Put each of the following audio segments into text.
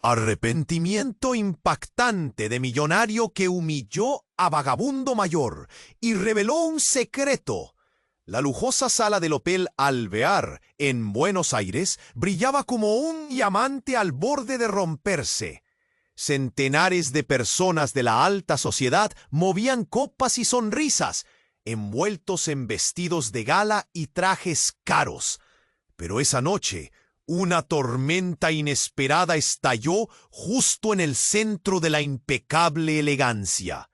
Arrepentimiento impactante de millonario que humilló a vagabundo mayor y reveló un secreto. La lujosa sala del Hotel Alvear, en Buenos Aires, brillaba como un diamante al borde de romperse. Centenares de personas de la alta sociedad movían copas y sonrisas, envueltos en vestidos de gala y trajes caros. Pero esa noche, una tormenta inesperada estalló justo en el centro de la impecable elegancia.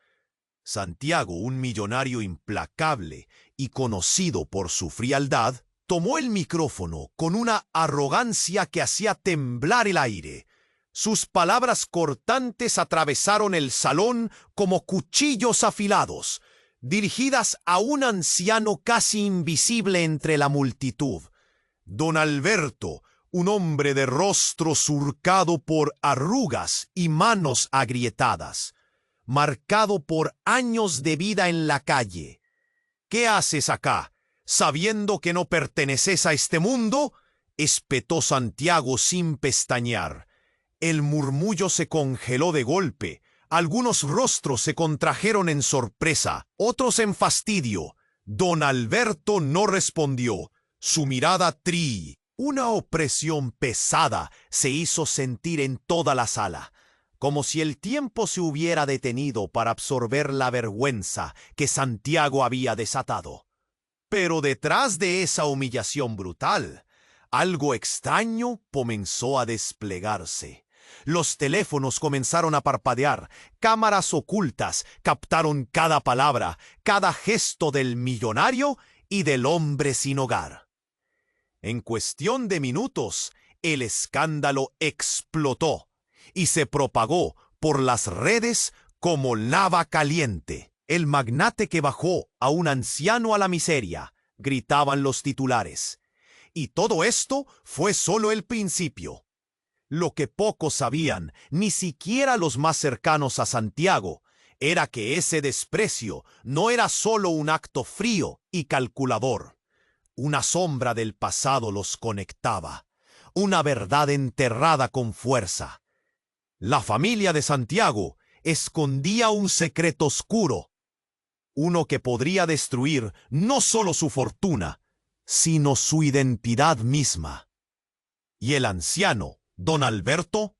Santiago, un millonario implacable y conocido por su frialdad, tomó el micrófono con una arrogancia que hacía temblar el aire. Sus palabras cortantes atravesaron el salón como cuchillos afilados, dirigidas a un anciano casi invisible entre la multitud. Don Alberto, un hombre de rostro surcado por arrugas y manos agrietadas, marcado por años de vida en la calle. ¿Qué haces acá, sabiendo que no perteneces a este mundo?, espetó Santiago sin pestañear. El murmullo se congeló de golpe. Algunos rostros se contrajeron en sorpresa, otros en fastidio. Don Alberto no respondió. Su mirada una opresión pesada se hizo sentir en toda la sala, como si el tiempo se hubiera detenido para absorber la vergüenza que Santiago había desatado. Pero detrás de esa humillación brutal, algo extraño comenzó a desplegarse. Los teléfonos comenzaron a parpadear, cámaras ocultas captaron cada palabra, cada gesto del millonario y del hombre sin hogar. En cuestión de minutos, el escándalo explotó y se propagó por las redes como lava caliente. El magnate que bajó a un anciano a la miseria, gritaban los titulares. Y todo esto fue solo el principio. Lo que pocos sabían, ni siquiera los más cercanos a Santiago, era que ese desprecio no era solo un acto frío y calculador. Una sombra del pasado los conectaba, una verdad enterrada con fuerza. La familia de Santiago escondía un secreto oscuro, uno que podría destruir no solo su fortuna, sino su identidad misma. Y el anciano, don Alberto,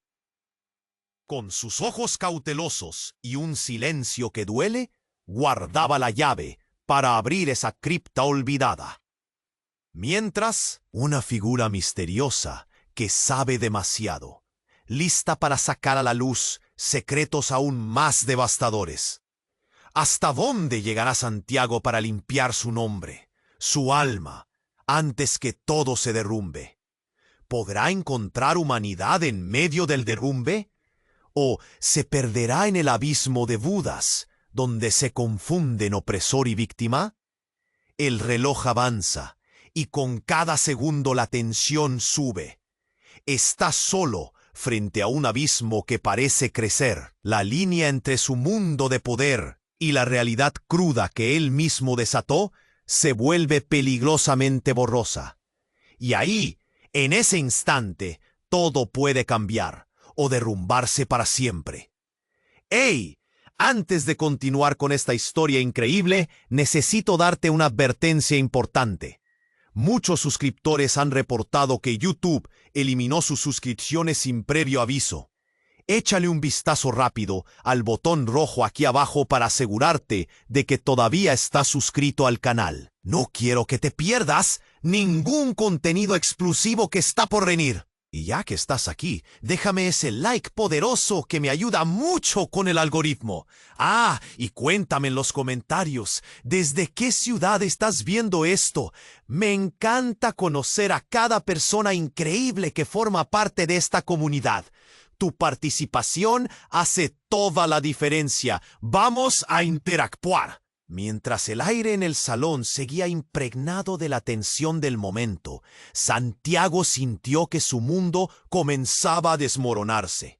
con sus ojos cautelosos y un silencio que duele, guardaba la llave para abrir esa cripta olvidada. Mientras, una figura misteriosa que sabe demasiado, lista para sacar a la luz secretos aún más devastadores. ¿Hasta dónde llegará Santiago para limpiar su nombre, su alma, antes que todo se derrumbe? ¿Podrá encontrar humanidad en medio del derrumbe? ¿O se perderá en el abismo de Budas, donde se confunden opresor y víctima? El reloj avanza, y con cada segundo la tensión sube. Está solo frente a un abismo que parece crecer. La línea entre su mundo de poder y la realidad cruda que él mismo desató se vuelve peligrosamente borrosa. Y ahí, en ese instante, todo puede cambiar o derrumbarse para siempre. ¡Ey! Antes de continuar con esta historia increíble, necesito darte una advertencia importante. Muchos suscriptores han reportado que YouTube eliminó sus suscripciones sin previo aviso. Échale un vistazo rápido al botón rojo aquí abajo para asegurarte de que todavía estás suscrito al canal. No quiero que te pierdas ningún contenido exclusivo que está por venir. Y ya que estás aquí, déjame ese like poderoso que me ayuda mucho con el algoritmo. Y cuéntame en los comentarios, ¿desde qué ciudad estás viendo esto? Me encanta conocer a cada persona increíble que forma parte de esta comunidad. Tu participación hace toda la diferencia. ¡Vamos a interactuar! Mientras el aire en el salón seguía impregnado de la tensión del momento, Santiago sintió que su mundo comenzaba a desmoronarse.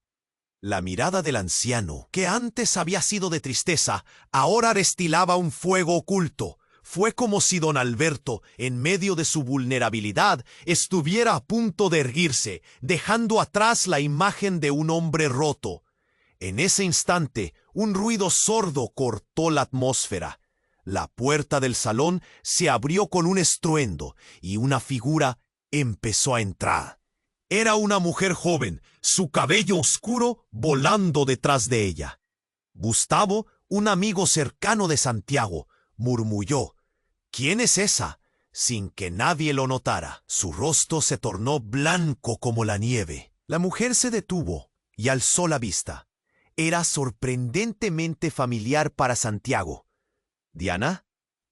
La mirada del anciano, que antes había sido de tristeza, ahora destilaba un fuego oculto, Fue como si don Alberto, en medio de su vulnerabilidad, estuviera a punto de erguirse, dejando atrás la imagen de un hombre roto. En ese instante, un ruido sordo cortó la atmósfera. La puerta del salón se abrió con un estruendo y una figura empezó a entrar. Era una mujer joven, su cabello oscuro volando detrás de ella. Gustavo, un amigo cercano de Santiago, murmulló: «¿Quién es esa?», sin que nadie lo notara. Su rostro se tornó blanco como la nieve. La mujer se detuvo y alzó la vista. Era sorprendentemente familiar para Santiago. «¿Diana?»,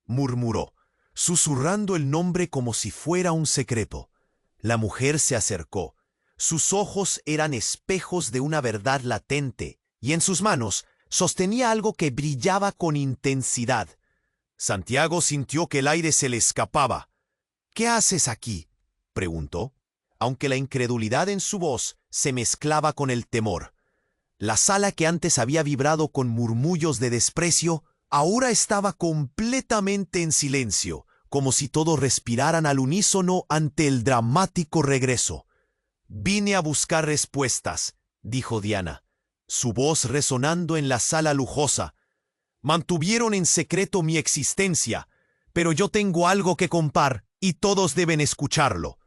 murmuró, susurrando el nombre como si fuera un secreto. La mujer se acercó. Sus ojos eran espejos de una verdad latente, y en sus manos sostenía algo que brillaba con intensidad. Santiago sintió que el aire se le escapaba. «¿Qué haces aquí?», preguntó, aunque la incredulidad en su voz se mezclaba con el temor. La sala, que antes había vibrado con murmullos de desprecio, ahora estaba completamente en silencio, como si todos respiraran al unísono ante el dramático regreso. «Vine a buscar respuestas», dijo Diana, su voz resonando en la sala lujosa. «Mantuvieron en secreto mi existencia, pero yo tengo algo que contar y todos deben escucharlo».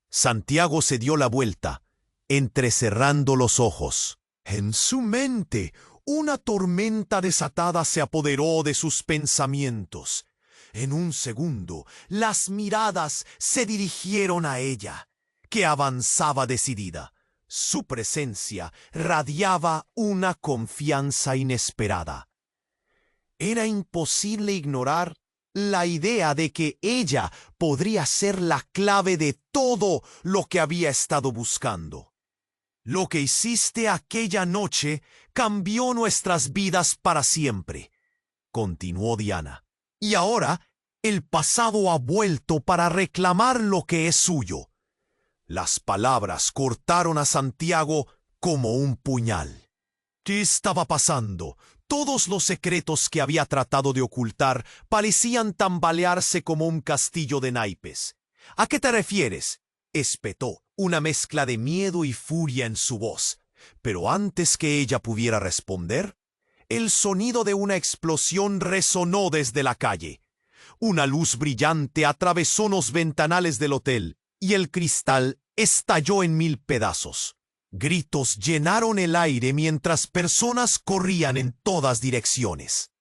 Santiago se dio la vuelta, entrecerrando los ojos. En su mente, una tormenta desatada se apoderó de sus pensamientos. En un segundo, las miradas se dirigieron a ella, que avanzaba decidida. Su presencia radiaba una confianza inesperada. Era imposible ignorar la idea de que ella podría ser la clave de todo lo que había estado buscando. «Lo que hiciste aquella noche cambió nuestras vidas para siempre», continuó Diana. «Y ahora el pasado ha vuelto para reclamar lo que es suyo». Las palabras cortaron a Santiago como un puñal. ¿Qué estaba pasando? Todos los secretos que había tratado de ocultar parecían tambalearse como un castillo de naipes. «¿A qué te refieres?», espetó, una mezcla de miedo y furia en su voz. Pero antes que ella pudiera responder, el sonido de una explosión resonó desde la calle. Una luz brillante atravesó los ventanales del hotel y el cristal estalló en 1000 pedazos. Gritos llenaron el aire mientras personas corrían en todas direcciones.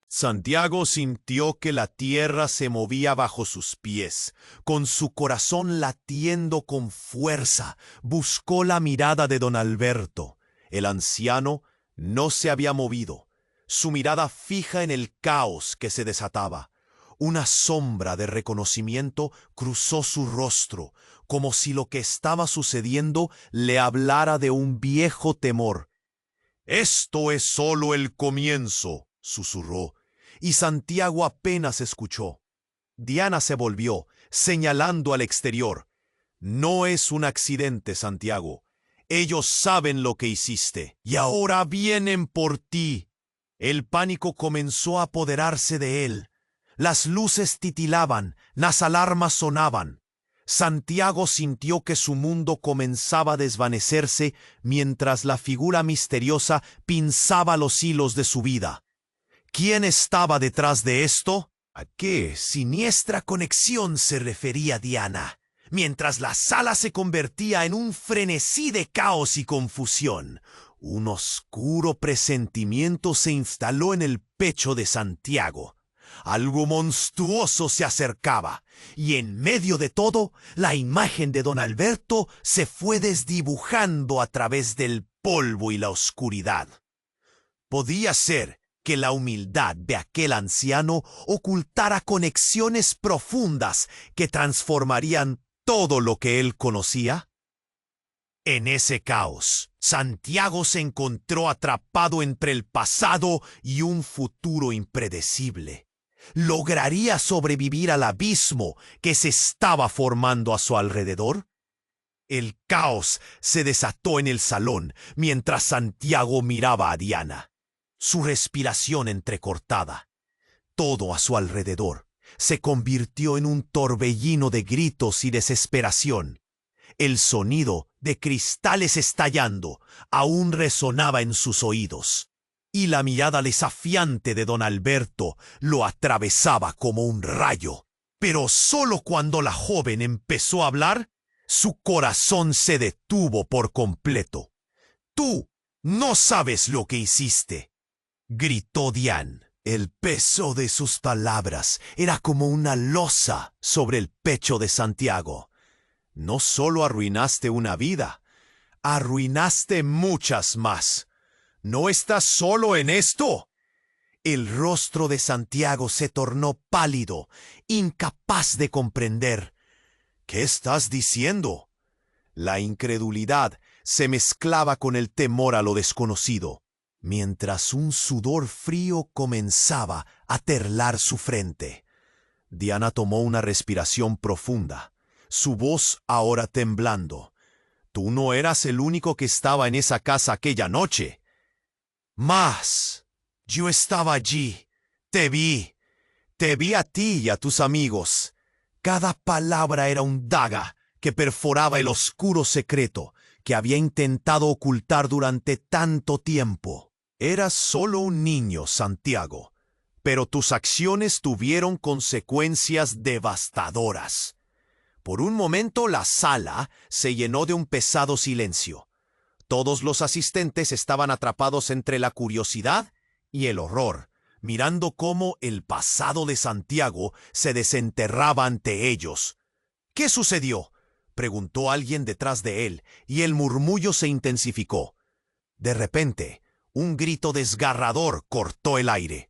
Santiago sintió que la tierra se movía bajo sus pies. Con su corazón latiendo con fuerza, buscó la mirada de don Alberto. El anciano no se había movido, su mirada fija en el caos que se desataba. Una sombra de reconocimiento cruzó su rostro, como si lo que estaba sucediendo le hablara de un viejo temor. «Esto es solo el comienzo», susurró, y Santiago apenas escuchó. Diana se volvió, señalando al exterior. «No es un accidente, Santiago. Ellos saben lo que hiciste, y ahora vienen por ti». El pánico comenzó a apoderarse de él. Las luces titilaban, las alarmas sonaban. Santiago sintió que su mundo comenzaba a desvanecerse mientras la figura misteriosa pinzaba los hilos de su vida. ¿Quién estaba detrás de esto? ¿A qué siniestra conexión se refería Diana? Mientras la sala se convertía en un frenesí de caos y confusión, un oscuro presentimiento se instaló en el pecho de Santiago. Algo monstruoso se acercaba, y en medio de todo, la imagen de don Alberto se fue desdibujando a través del polvo y la oscuridad. Podía ser que la humildad de aquel anciano ocultara conexiones profundas que transformarían todo lo que él conocía. En ese caos, Santiago se encontró atrapado entre el pasado y un futuro impredecible. ¿Lograría sobrevivir al abismo que se estaba formando a su alrededor? El caos se desató en el salón mientras Santiago miraba a Diana, su respiración entrecortada. Todo a su alrededor se convirtió en un torbellino de gritos y desesperación. El sonido de cristales estallando aún resonaba en sus oídos, y la mirada desafiante de don Alberto lo atravesaba como un rayo. Pero solo cuando la joven empezó a hablar, su corazón se detuvo por completo. «Tú no sabes lo que hiciste», gritó Diane. El peso de sus palabras era como una losa sobre el pecho de Santiago. «No solo arruinaste una vida, arruinaste muchas más. ¿No estás solo en esto?» El rostro de Santiago se tornó pálido, incapaz de comprender. «¿Qué estás diciendo?» La incredulidad se mezclaba con el temor a lo desconocido, mientras un sudor frío comenzaba a terlar su frente. Diana tomó una respiración profunda, su voz ahora temblando. «Tú no eras el único que estaba en esa casa aquella noche. Más, yo estaba allí, te vi a ti y a tus amigos». Cada palabra era un daga que perforaba el oscuro secreto que había intentado ocultar durante tanto tiempo. «Eras solo un niño, Santiago, pero tus acciones tuvieron consecuencias devastadoras». Por un momento la sala se llenó de un pesado silencio. Todos los asistentes estaban atrapados entre la curiosidad y el horror, mirando cómo el pasado de Santiago se desenterraba ante ellos. «¿Qué sucedió?», preguntó alguien detrás de él, y el murmullo se intensificó. De repente, un grito desgarrador cortó el aire.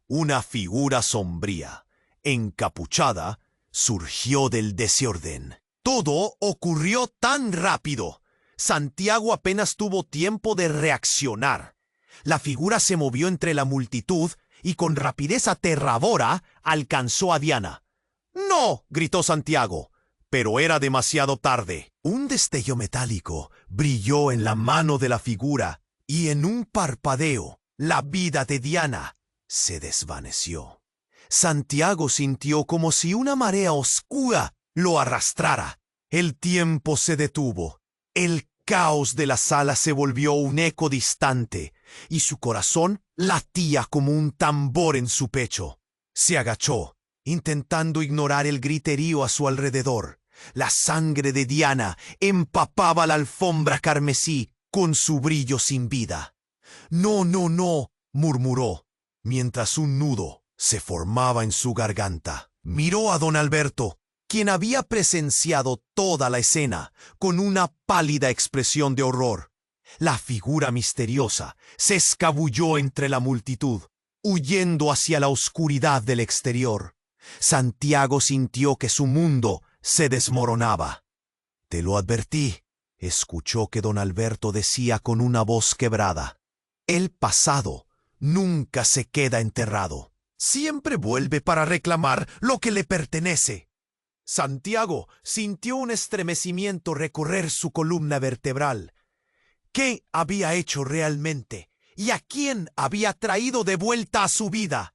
Una figura sombría, encapuchada, surgió del desorden. Todo ocurrió tan rápido. Santiago apenas tuvo tiempo de reaccionar. La figura se movió entre la multitud y con rapidez aterradora alcanzó a Diana. «¡No!», gritó Santiago, pero era demasiado tarde. Un destello metálico brilló en la mano de la figura y en un parpadeo la vida de Diana se desvaneció. Santiago sintió como si una marea oscura lo arrastrara. El tiempo se detuvo. El caos de la sala se volvió un eco distante y su corazón latía como un tambor en su pecho. Se agachó, intentando ignorar el griterío a su alrededor. La sangre de Diana empapaba la alfombra carmesí con su brillo sin vida. «No, no, no», murmuró, mientras un nudo se formaba en su garganta. Miró a don Alberto, quien había presenciado toda la escena, con una pálida expresión de horror. La figura misteriosa se escabulló entre la multitud, huyendo hacia la oscuridad del exterior. Santiago sintió que su mundo se desmoronaba. «Te lo advertí», escuchó que don Alberto decía con una voz quebrada. «El pasado nunca se queda enterrado. Siempre vuelve para reclamar lo que le pertenece». Santiago sintió un estremecimiento recorrer su columna vertebral. ¿Qué había hecho realmente? ¿Y a quién había traído de vuelta a su vida?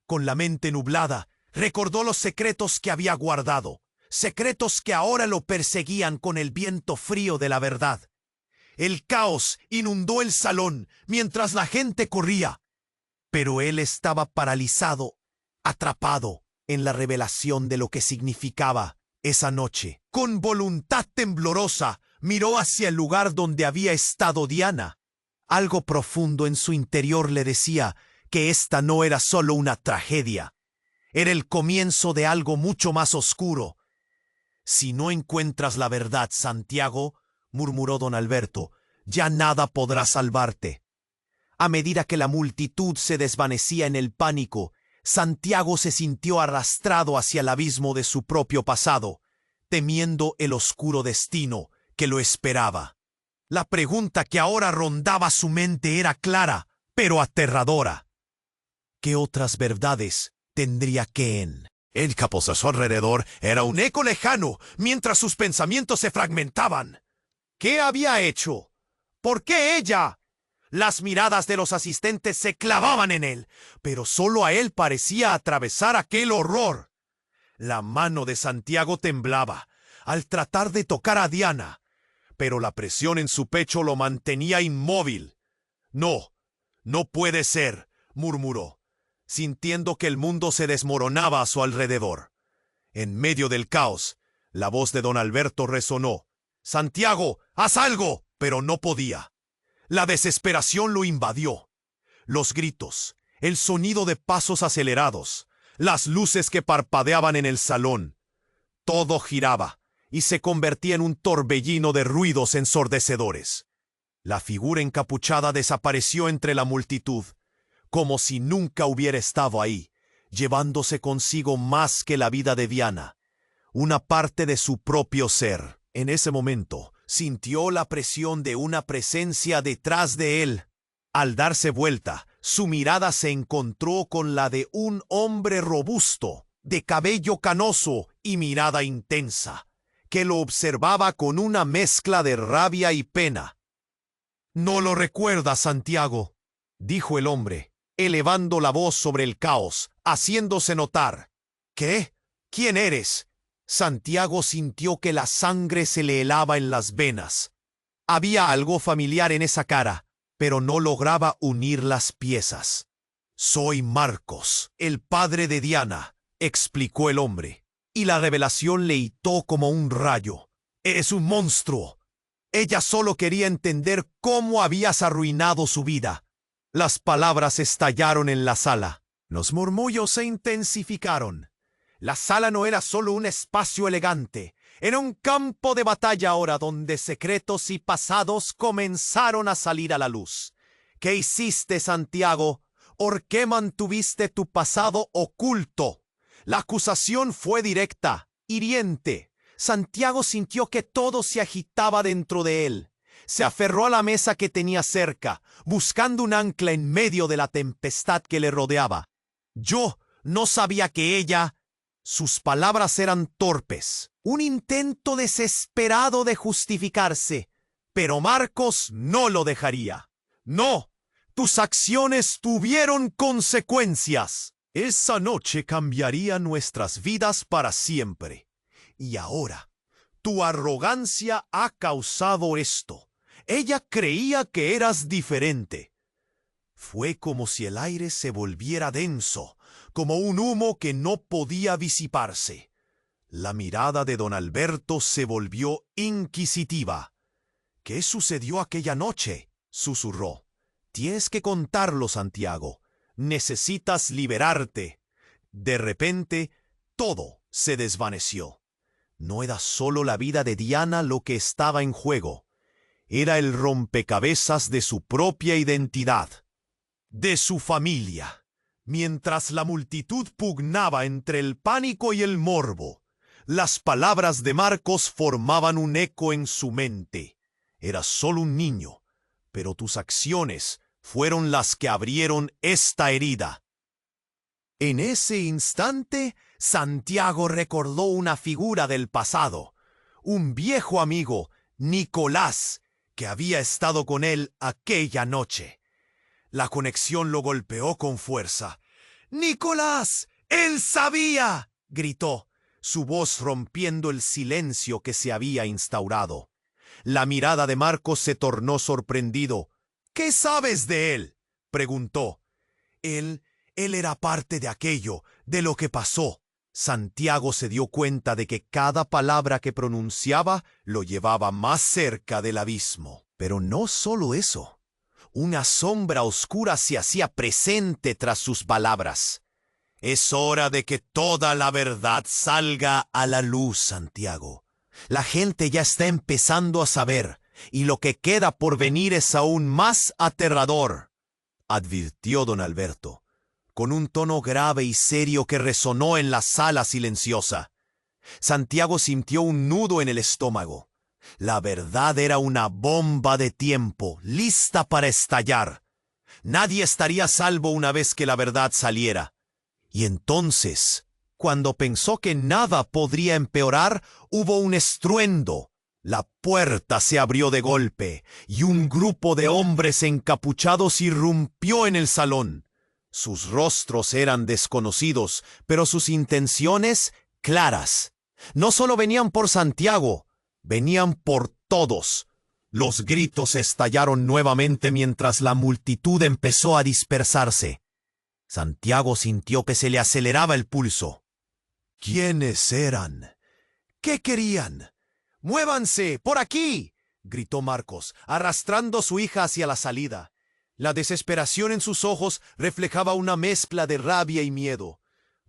Con la mente nublada, recordó los secretos que había guardado, secretos que ahora lo perseguían con el viento frío de la verdad. El caos inundó el salón mientras la gente corría, pero él estaba paralizado, atrapado en la revelación de lo que significaba esa noche. Con voluntad temblorosa, miró hacia el lugar donde había estado Diana. Algo profundo en su interior le decía que esta no era solo una tragedia, era el comienzo de algo mucho más oscuro. «Si no encuentras la verdad, Santiago», murmuró don Alberto, «ya nada podrá salvarte». A medida que la multitud se desvanecía en el pánico, Santiago se sintió arrastrado hacia el abismo de su propio pasado, temiendo el oscuro destino que lo esperaba. La pregunta que ahora rondaba su mente era clara, pero aterradora. ¿Qué otras verdades tendría Ken? El que a su alrededor era un eco lejano, mientras sus pensamientos se fragmentaban. ¿Qué había hecho? ¿Por qué ella? Las miradas de los asistentes se clavaban en él, pero solo a él parecía atravesar aquel horror. La mano de Santiago temblaba al tratar de tocar a Diana, pero la presión en su pecho lo mantenía inmóvil. No, no puede ser, murmuró, sintiendo que el mundo se desmoronaba a su alrededor. En medio del caos, la voz de don Alberto resonó. «Santiago, haz algo», pero no podía. La desesperación lo invadió. Los gritos, el sonido de pasos acelerados, las luces que parpadeaban en el salón. Todo giraba y se convertía en un torbellino de ruidos ensordecedores. La figura encapuchada desapareció entre la multitud, como si nunca hubiera estado ahí, llevándose consigo más que la vida de Diana, una parte de su propio ser. En ese momento, sintió la presión de una presencia detrás de él. Al darse vuelta, su mirada se encontró con la de un hombre robusto, de cabello canoso y mirada intensa, que lo observaba con una mezcla de rabia y pena. «¿No lo recuerdas, Santiago?», dijo el hombre, elevando la voz sobre el caos, haciéndose notar. «¿Qué? ¿Quién eres?». Santiago sintió que la sangre se le helaba en las venas. Había algo familiar en esa cara, pero no lograba unir las piezas. «Soy Marcos, el padre de Diana», explicó el hombre, y la revelación le hitó como un rayo. «Es un monstruo. Ella solo quería entender cómo habías arruinado su vida». Las palabras estallaron en la sala. Los murmullos se intensificaron. La sala no era solo un espacio elegante, era un campo de batalla ahora donde secretos y pasados comenzaron a salir a la luz. ¿Qué hiciste, Santiago? ¿Por qué mantuviste tu pasado oculto? La acusación fue directa, hiriente. Santiago sintió que todo se agitaba dentro de él. Se aferró a la mesa que tenía cerca, buscando un ancla en medio de la tempestad que le rodeaba. «Yo no sabía que ella...». Sus palabras eran torpes, un intento desesperado de justificarse, pero Marcos no lo dejaría. «No, tus acciones tuvieron consecuencias. Esa noche cambiaría nuestras vidas para siempre. Y ahora, tu arrogancia ha causado esto. Ella creía que eras diferente». Fue como si el aire se volviera denso, como un humo que no podía disiparse. La mirada de don Alberto se volvió inquisitiva. «¿Qué sucedió aquella noche?», susurró. «Tienes que contarlo, Santiago. Necesitas liberarte». De repente, todo se desvaneció. No era solo la vida de Diana lo que estaba en juego. Era el rompecabezas de su propia identidad, de su familia. Mientras la multitud pugnaba entre el pánico y el morbo, las palabras de Marcos formaban un eco en su mente. «Eras solo un niño, pero tus acciones fueron las que abrieron esta herida». En ese instante, Santiago recordó una figura del pasado, un viejo amigo, Nicolás, que había estado con él aquella noche. La conexión lo golpeó con fuerza. «¡Nicolás! ¡Él sabía!», gritó, su voz rompiendo el silencio que se había instaurado. La mirada de Marcos se tornó sorprendido. «¿Qué sabes de él?», preguntó. Él era parte de aquello, de lo que pasó». Santiago se dio cuenta de que cada palabra que pronunciaba lo llevaba más cerca del abismo. Pero no solo eso. Una sombra oscura se hacía presente tras sus palabras. «Es hora de que toda la verdad salga a la luz, Santiago. La gente ya está empezando a saber, y lo que queda por venir es aún más aterrador», advirtió don Alberto, con un tono grave y serio que resonó en la sala silenciosa. Santiago sintió un nudo en el estómago. La verdad era una bomba de tiempo, lista para estallar. Nadie estaría a salvo una vez que la verdad saliera. Y entonces, cuando pensó que nada podría empeorar, hubo un estruendo. La puerta se abrió de golpe y un grupo de hombres encapuchados irrumpió en el salón. Sus rostros eran desconocidos, pero sus intenciones claras. No solo venían por Santiago, venían por todos. Los gritos estallaron nuevamente mientras la multitud empezó a dispersarse. Santiago sintió que se le aceleraba el pulso. ¿Quiénes eran? ¿Qué querían? ¡Muévanse! ¡Por aquí!, gritó Marcos, arrastrando a su hija hacia la salida. La desesperación en sus ojos reflejaba una mezcla de rabia y miedo.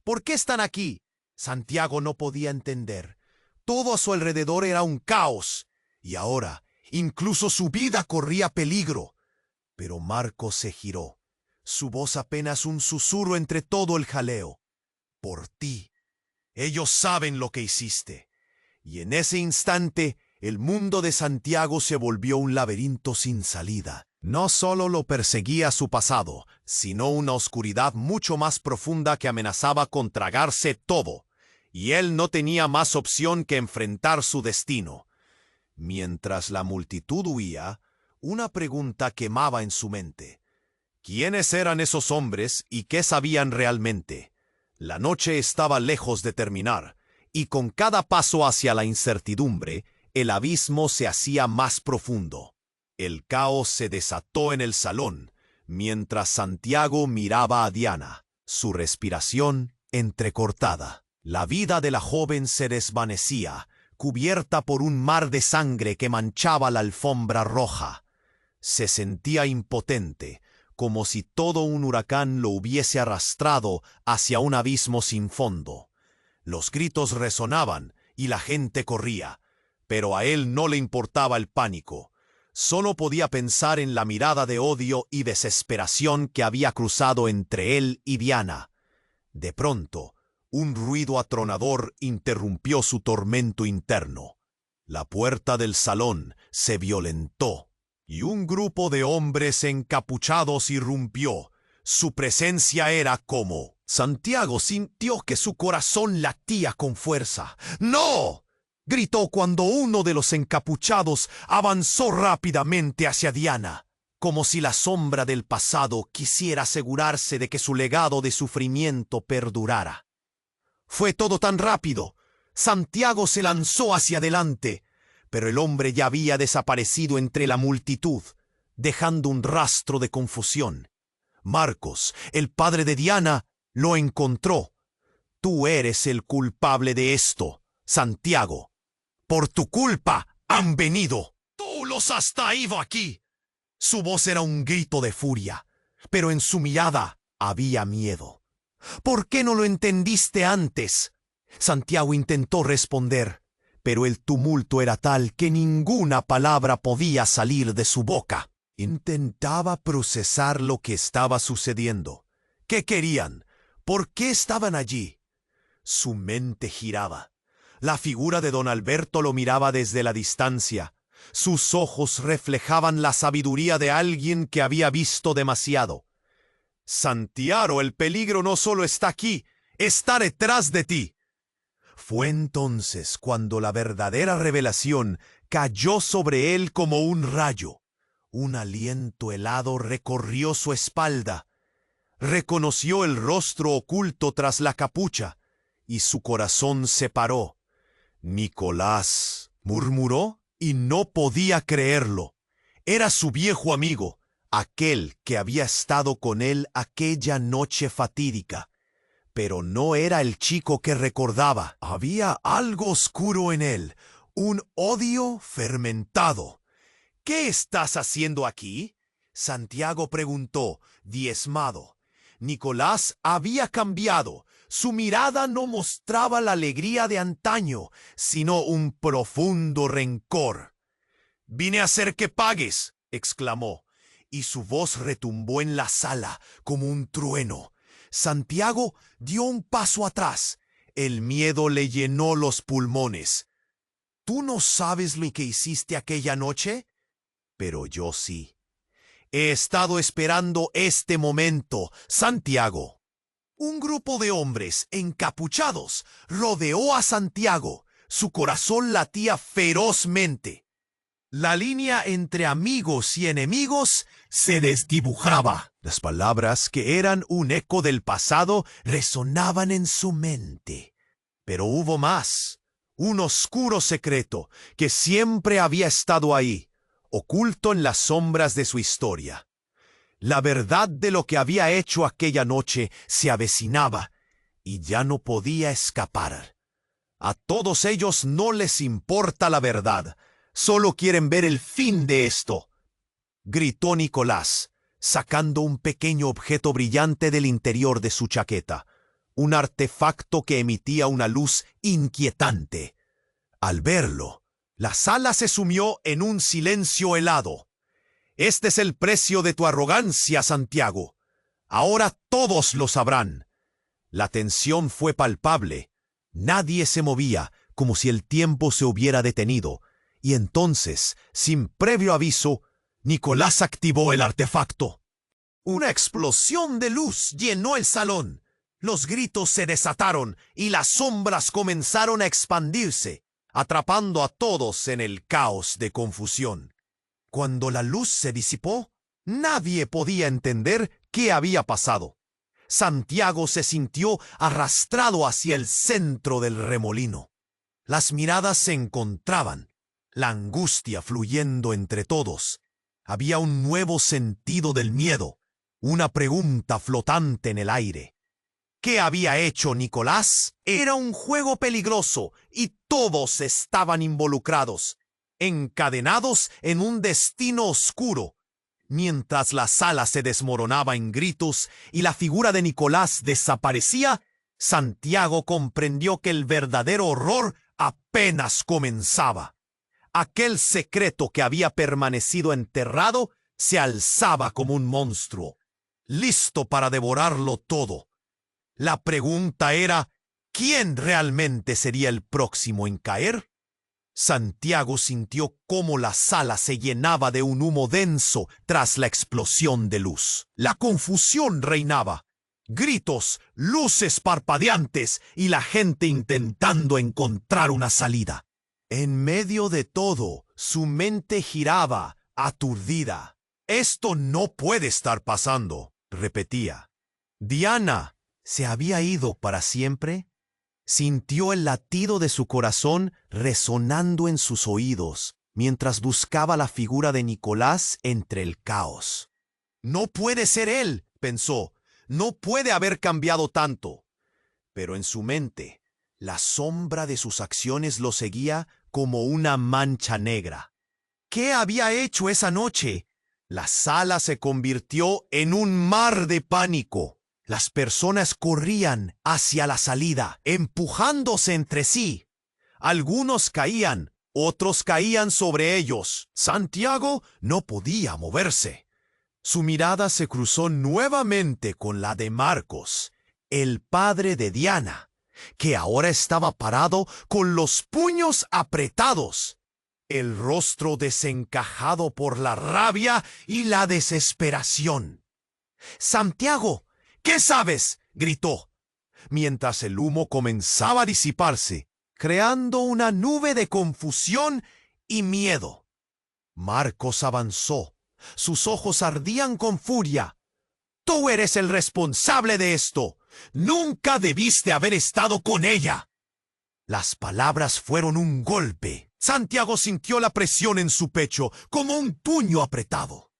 ¿Por qué están aquí? Santiago no podía entender. Todo a su alrededor era un caos, y ahora incluso su vida corría peligro. Pero Marcos se giró, su voz apenas un susurro entre todo el jaleo. Por ti. Ellos saben lo que hiciste. Y en ese instante, el mundo de Santiago se volvió un laberinto sin salida. No solo lo perseguía su pasado, sino una oscuridad mucho más profunda que amenazaba con tragarse todo, y él no tenía más opción que enfrentar su destino. Mientras la multitud huía, una pregunta quemaba en su mente. ¿Quiénes eran esos hombres y qué sabían realmente? La noche estaba lejos de terminar, y con cada paso hacia la incertidumbre, el abismo se hacía más profundo. El caos se desató en el salón, mientras Santiago miraba a Diana, su respiración entrecortada. La vida de la joven se desvanecía, cubierta por un mar de sangre que manchaba la alfombra roja. Se sentía impotente, como si todo un huracán lo hubiese arrastrado hacia un abismo sin fondo. Los gritos resonaban y la gente corría, pero a él no le importaba el pánico. Solo podía pensar en la mirada de odio y desesperación que había cruzado entre él y Diana. De pronto, un ruido atronador interrumpió su tormento interno. La puerta del salón se violentó, y un grupo de hombres encapuchados irrumpió. Su presencia era como... Santiago sintió que su corazón latía con fuerza. ¡No!, gritó cuando uno de los encapuchados avanzó rápidamente hacia Diana, como si la sombra del pasado quisiera asegurarse de que su legado de sufrimiento perdurara. Fue todo tan rápido. Santiago se lanzó hacia adelante, pero el hombre ya había desaparecido entre la multitud, dejando un rastro de confusión. Marcos, el padre de Diana, lo encontró. Tú eres el culpable de esto, Santiago. Por tu culpa han venido. Tú los has traído aquí. Su voz era un grito de furia, pero en su mirada había miedo. ¿Por qué no lo entendiste antes? Santiago intentó responder, pero el tumulto era tal que ninguna palabra podía salir de su boca. Intentaba procesar lo que estaba sucediendo. ¿Qué querían? ¿Por qué estaban allí? Su mente giraba. La figura de don Alberto lo miraba desde la distancia. Sus ojos reflejaban la sabiduría de alguien que había visto demasiado. Santiago, el peligro no solo está aquí, está detrás de ti. Fue entonces cuando la verdadera revelación cayó sobre él como un rayo. Un aliento helado recorrió su espalda. Reconoció el rostro oculto tras la capucha, y su corazón se paró. Nicolás, murmuró, y no podía creerlo. Era su viejo amigo, aquel que había estado con él aquella noche fatídica. Pero no era el chico que recordaba. Había algo oscuro en él, un odio fermentado. ¿Qué estás haciendo aquí?, Santiago preguntó, diezmado. Nicolás había cambiado. Su mirada no mostraba la alegría de antaño, sino un profundo rencor. «Vine a hacer que pagues», exclamó, y su voz retumbó en la sala como un trueno. Santiago dio un paso atrás. El miedo le llenó los pulmones. «¿Tú no sabes lo que hiciste aquella noche? Pero yo sí. He estado esperando este momento, Santiago». Un grupo de hombres encapuchados rodeó a Santiago, Su corazón latía ferozmente. La línea entre amigos y enemigos se desdibujaba. Las palabras, que eran un eco del pasado, resonaban en su mente. Pero hubo más. Un oscuro secreto que siempre había estado ahí, oculto en las sombras de su historia. La verdad de lo que había hecho aquella noche se avecinaba y ya no podía escapar. A todos ellos no les importa la verdad, solo quieren ver el fin de esto, gritó Nicolás, sacando un pequeño objeto brillante del interior de su chaqueta, un artefacto que emitía una luz inquietante. Al verlo, la sala se sumió en un silencio helado. Este es el precio de tu arrogancia, Santiago. Ahora todos lo sabrán. La tensión fue palpable. Nadie se movía, como si el tiempo se hubiera detenido. Y entonces, sin previo aviso, Nicolás activó el artefacto. Una explosión de luz llenó el salón. Los gritos se desataron y las sombras comenzaron a expandirse, atrapando a todos en el caos de confusión. Cuando la luz se disipó, nadie podía entender qué había pasado. Santiago se sintió arrastrado hacia el centro del remolino. Las miradas se encontraban, la angustia fluyendo entre todos. Había un nuevo sentido del miedo, una pregunta flotante en el aire. ¿Qué había hecho Nicolás? Era un juego peligroso y todos estaban involucrados, encadenados en un destino oscuro. Mientras la sala se desmoronaba en gritos y la figura de Nicolás desaparecía, Santiago comprendió que el verdadero horror apenas comenzaba. Aquel secreto que había permanecido enterrado se alzaba como un monstruo, listo para devorarlo todo. La pregunta era, ¿quién realmente sería el próximo en caer? Santiago sintió cómo la sala se llenaba de un humo denso tras la explosión de luz. La confusión reinaba. Gritos, luces parpadeantes y la gente intentando encontrar una salida. En medio de todo, su mente giraba, aturdida. «Esto no puede estar pasando», repetía. «Diana, ¿se había ido para siempre?» Sintió el latido de su corazón resonando en sus oídos, mientras buscaba la figura de Nicolás entre el caos. «No puede ser él», pensó. «No puede haber cambiado tanto». Pero en su mente, la sombra de sus acciones lo seguía como una mancha negra. ¿Qué había hecho esa noche? La sala se convirtió en un mar de pánico. Las personas corrían hacia la salida, empujándose entre sí. Algunos caían, otros caían sobre ellos. Santiago no podía moverse. Su mirada se cruzó nuevamente con la de Marcos, el padre de Diana, que ahora estaba parado con los puños apretados, el rostro desencajado por la rabia y la desesperación. «Santiago, ¿qué sabes?», gritó, mientras el humo comenzaba a disiparse, creando una nube de confusión y miedo. Marcos avanzó. Sus ojos ardían con furia. «Tú eres el responsable de esto. Nunca debiste haber estado con ella». Las palabras fueron un golpe. Santiago sintió la presión en su pecho como un puño apretado.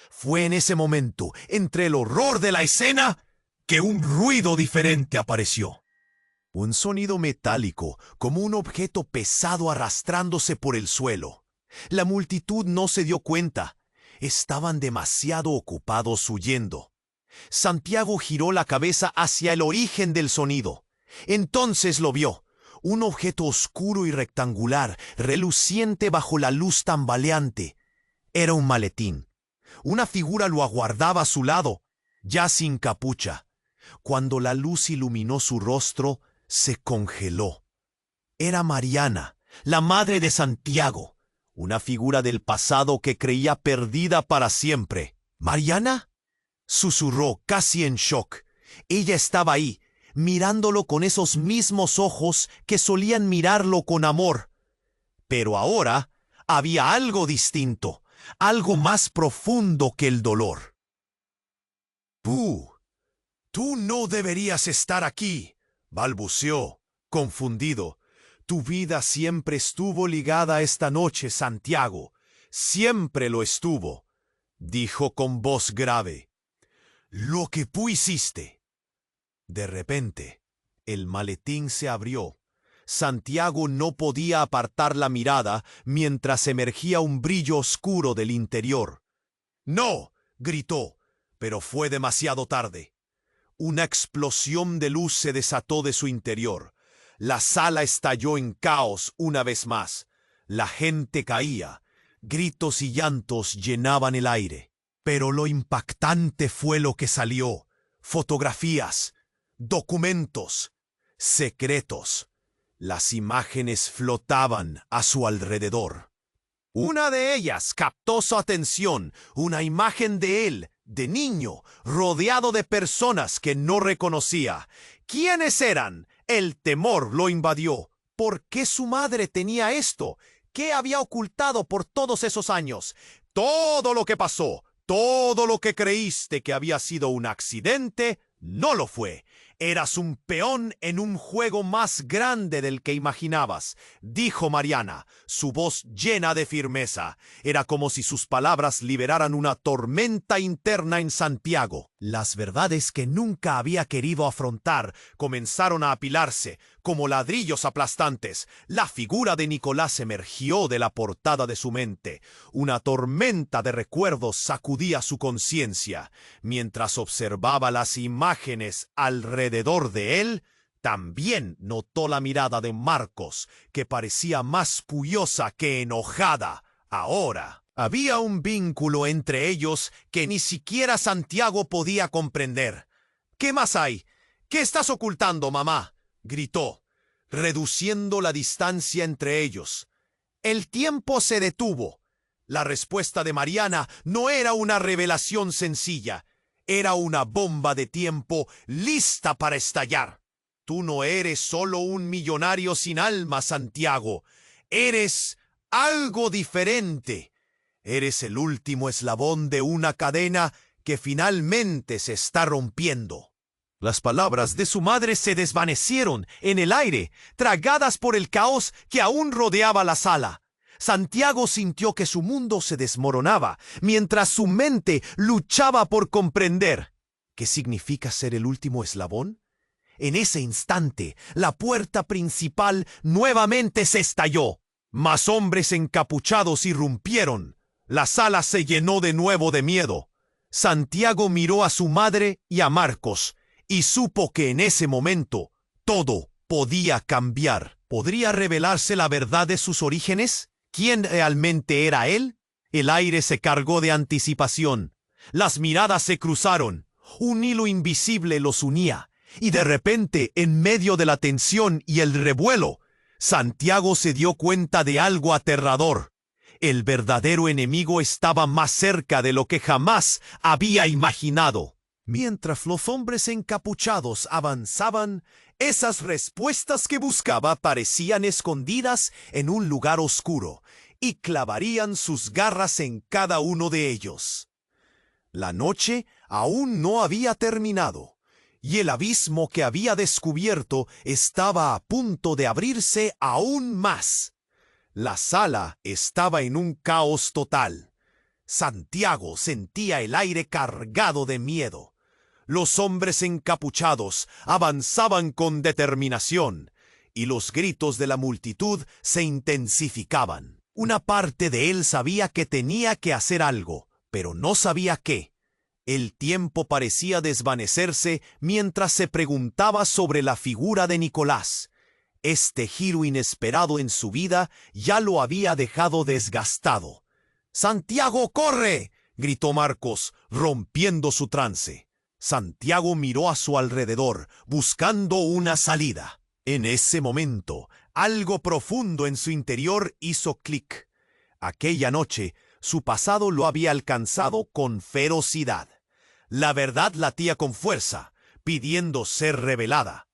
Fue en ese momento, entre el horror de la escena, que un ruido diferente apareció. Un sonido metálico, como un objeto pesado arrastrándose por el suelo. La multitud no se dio cuenta. Estaban demasiado ocupados huyendo. Santiago giró la cabeza hacia el origen del sonido. Entonces lo vio. Un objeto oscuro y rectangular, reluciente bajo la luz tambaleante. Era un maletín. Una figura lo aguardaba a su lado, ya sin capucha. Cuando la luz iluminó su rostro, se congeló. Era Mariana, la madre de Santiago, una figura del pasado que creía perdida para siempre. «¿Mariana?», susurró casi en shock. Ella estaba ahí, mirándolo con esos mismos ojos que solían mirarlo con amor. Pero ahora había algo distinto, algo más profundo que el dolor. Tú no deberías estar aquí, balbuceó, confundido. Tu vida siempre estuvo ligada a esta noche, Santiago. Siempre lo estuvo, dijo con voz grave. Lo que tú hiciste. De repente, el maletín se abrió. Santiago no podía apartar la mirada mientras emergía un brillo oscuro del interior. ¡No!, gritó, pero fue demasiado tarde. Una explosión de luz se desató de su interior. La sala estalló en caos una vez más. La gente caía. Gritos y llantos llenaban el aire. Pero lo impactante fue lo que salió. Fotografías, documentos, secretos. Las imágenes flotaban a su alrededor. Una de ellas captó su atención, una imagen de él, de niño, rodeado de personas que no reconocía. ¿Quiénes eran? El temor lo invadió. ¿Por qué su madre tenía esto? ¿Qué había ocultado por todos esos años? Todo lo que pasó, todo lo que creíste que había sido un accidente, no lo fue. Eras un peón en un juego más grande del que imaginabas, dijo Mariana, su voz llena de firmeza. Era como si sus palabras liberaran una tormenta interna en Santiago. Las verdades que nunca había querido afrontar comenzaron a apilarse, como ladrillos aplastantes. La figura de Nicolás emergió de la portada de su mente. Una tormenta de recuerdos sacudía su conciencia. Mientras observaba las imágenes alrededor de él, también notó la mirada de Marcos, que parecía más furiosa que enojada. Ahora había un vínculo entre ellos que ni siquiera Santiago podía comprender. ¿Qué más hay? ¿Qué estás ocultando, mamá?, gritó, reduciendo la distancia entre ellos. El tiempo se detuvo. La respuesta de Mariana no era una revelación sencilla. Era una bomba de tiempo lista para estallar. Tú no eres solo un millonario sin alma, Santiago. Eres algo diferente. Eres el último eslabón de una cadena que finalmente se está rompiendo. Las palabras de su madre se desvanecieron en el aire, tragadas por el caos que aún rodeaba la sala. Santiago sintió que su mundo se desmoronaba, mientras su mente luchaba por comprender. ¿Qué significa ser el último eslabón? En ese instante, la puerta principal nuevamente se estalló. Más hombres encapuchados irrumpieron. La sala se llenó de nuevo de miedo. Santiago miró a su madre y a Marcos, y supo que en ese momento todo podía cambiar. ¿Podría revelarse la verdad de sus orígenes? ¿Quién realmente era él? El aire se cargó de anticipación. Las miradas se cruzaron. Un hilo invisible los unía. Y de repente, en medio de la tensión y el revuelo, Santiago se dio cuenta de algo aterrador. El verdadero enemigo estaba más cerca de lo que jamás había imaginado. Mientras los hombres encapuchados avanzaban, esas respuestas que buscaba parecían escondidas en un lugar oscuro y clavarían sus garras en cada uno de ellos. La noche aún no había terminado, y el abismo que había descubierto estaba a punto de abrirse aún más. La sala estaba en un caos total. Santiago sentía el aire cargado de miedo. Los hombres encapuchados avanzaban con determinación, y los gritos de la multitud se intensificaban. Una parte de él sabía que tenía que hacer algo, pero no sabía qué. El tiempo parecía desvanecerse mientras se preguntaba sobre la figura de Nicolás. Este giro inesperado en su vida ya lo había dejado desgastado. ¡Santiago, corre!, gritó Marcos, rompiendo su trance. Santiago miró a su alrededor, buscando una salida. En ese momento, algo profundo en su interior hizo clic. Aquella noche, su pasado lo había alcanzado con ferocidad. La verdad latía con fuerza, pidiendo ser revelada.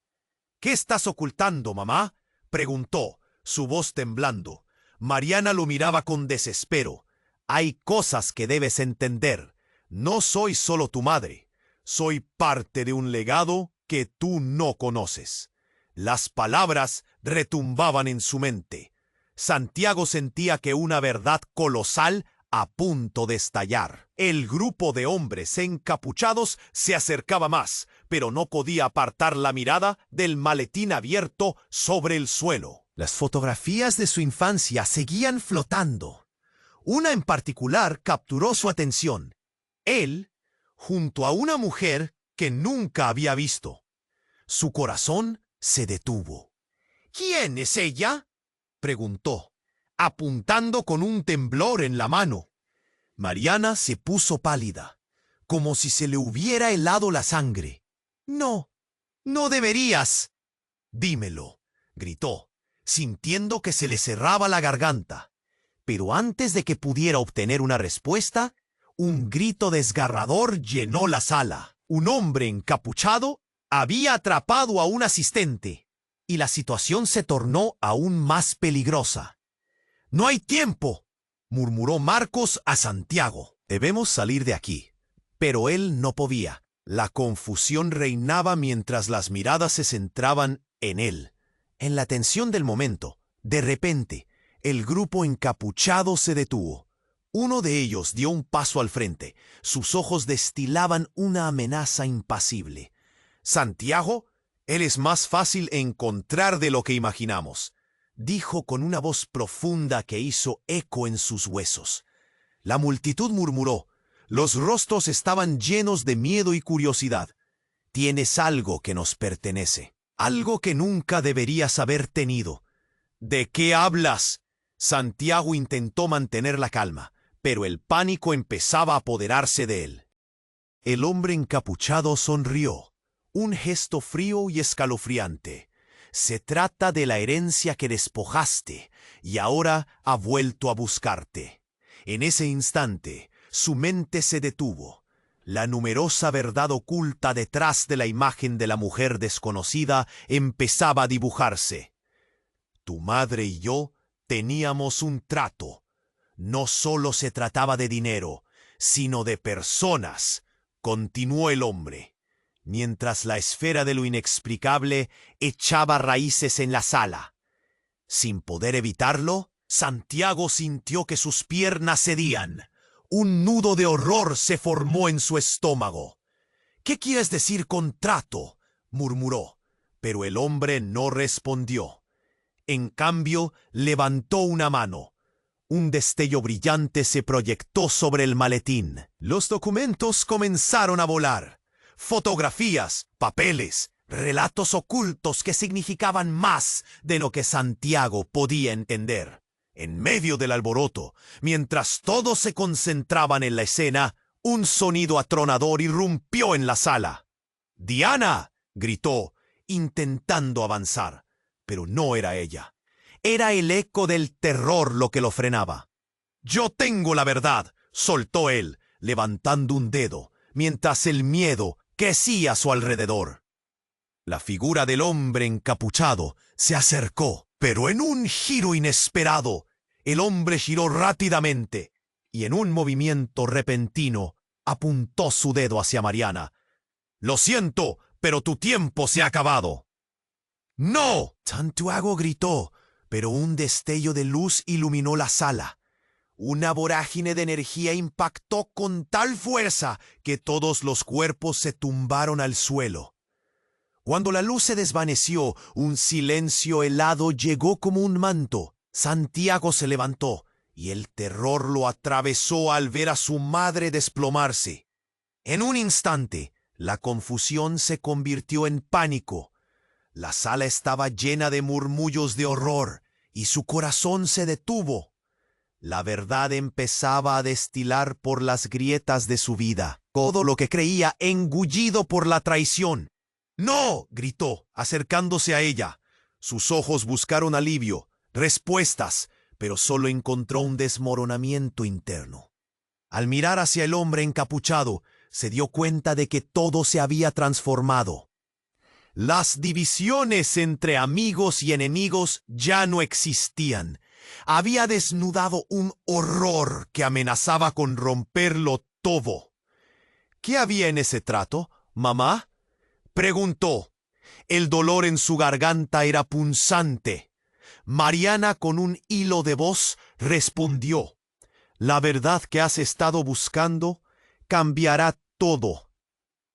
—¿Qué estás ocultando, mamá? —preguntó, su voz temblando. Mariana lo miraba con desespero. —Hay cosas que debes entender. No soy solo tu madre. Soy parte de un legado que tú no conoces. Las palabras retumbaban en su mente. Santiago sentía que una verdad colosal a punto de estallar. El grupo de hombres encapuchados se acercaba más, pero no podía apartar la mirada del maletín abierto sobre el suelo. Las fotografías de su infancia seguían flotando. Una en particular capturó su atención. Él, junto a una mujer que nunca había visto. Su corazón se detuvo. —¿Quién es ella? —preguntó, apuntando con un temblor en la mano. Mariana se puso pálida, como si se le hubiera helado la sangre. —No, no deberías. —Dímelo —gritó, sintiendo que se le cerraba la garganta. Pero antes de que pudiera obtener una respuesta, un grito desgarrador llenó la sala. Un hombre encapuchado había atrapado a un asistente, y la situación se tornó aún más peligrosa. —¡No hay tiempo! —murmuró Marcos a Santiago. —Debemos salir de aquí. Pero él no podía. La confusión reinaba mientras las miradas se centraban en él. En la tensión del momento, de repente, el grupo encapuchado se detuvo. Uno de ellos dio un paso al frente. Sus ojos destilaban una amenaza impasible. —Santiago, él es más fácil encontrar de lo que imaginamos —dijo con una voz profunda que hizo eco en sus huesos. La multitud murmuró. Los rostros estaban llenos de miedo y curiosidad. —Tienes algo que nos pertenece, algo que nunca deberías haber tenido. —¿De qué hablas? Santiago intentó mantener la calma, pero el pánico empezaba a apoderarse de él. El hombre encapuchado sonrió, un gesto frío y escalofriante. Se trata de la herencia que despojaste y ahora ha vuelto a buscarte. En ese instante, su mente se detuvo. La numerosa verdad oculta detrás de la imagen de la mujer desconocida empezaba a dibujarse. Tu madre y yo teníamos un trato. No solo se trataba de dinero, sino de personas, continuó el hombre, mientras la esfera de lo inexplicable echaba raíces en la sala. Sin poder evitarlo, Santiago sintió que sus piernas cedían. Un nudo de horror se formó en su estómago. —¿Qué quieres decir con trato? —murmuró, pero el hombre no respondió. En cambio, levantó una mano. Un destello brillante se proyectó sobre el maletín. Los documentos comenzaron a volar. Fotografías, papeles, relatos ocultos que significaban más de lo que Santiago podía entender. En medio del alboroto, mientras todos se concentraban en la escena, un sonido atronador irrumpió en la sala. —¡Diana! —gritó, intentando avanzar. Pero no era ella. Era el eco del terror lo que lo frenaba. —Yo tengo la verdad —soltó él, levantando un dedo, mientras el miedo crecía a su alrededor. La figura del hombre encapuchado se acercó, pero en un giro inesperado, el hombre giró rápidamente y en un movimiento repentino apuntó su dedo hacia Mariana. —Lo siento, pero tu tiempo se ha acabado. —¡No! Santiago gritó, pero un destello de luz iluminó la sala. Una vorágine de energía impactó con tal fuerza que todos los cuerpos se tumbaron al suelo. Cuando la luz se desvaneció, un silencio helado llegó como un manto. Santiago se levantó y el terror lo atravesó al ver a su madre desplomarse. En un instante, la confusión se convirtió en pánico. La sala estaba llena de murmullos de horror y su corazón se detuvo. La verdad empezaba a destilar por las grietas de su vida. Todo lo que creía engullido por la traición. —¡No! —gritó, acercándose a ella. Sus ojos buscaron alivio, respuestas, pero solo encontró un desmoronamiento interno. Al mirar hacia el hombre encapuchado, se dio cuenta de que todo se había transformado. Las divisiones entre amigos y enemigos ya no existían. Había desnudado un horror que amenazaba con romperlo todo. ¿Qué había en ese trato, mamá?, preguntó. El dolor en su garganta era punzante. Mariana, con un hilo de voz, respondió: la verdad que has estado buscando cambiará todo.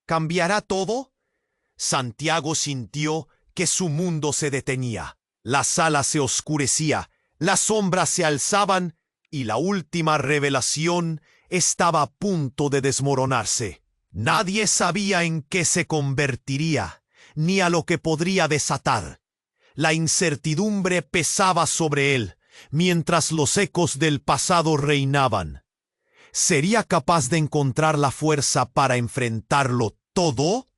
¿Cambiará todo? Santiago sintió que su mundo se detenía. La sala se oscurecía, las sombras se alzaban y la última revelación estaba a punto de desmoronarse. Nadie sabía en qué se convertiría, ni a lo que podría desatar. La incertidumbre pesaba sobre él, mientras los ecos del pasado reinaban. ¿Sería capaz de encontrar la fuerza para enfrentarlo todo?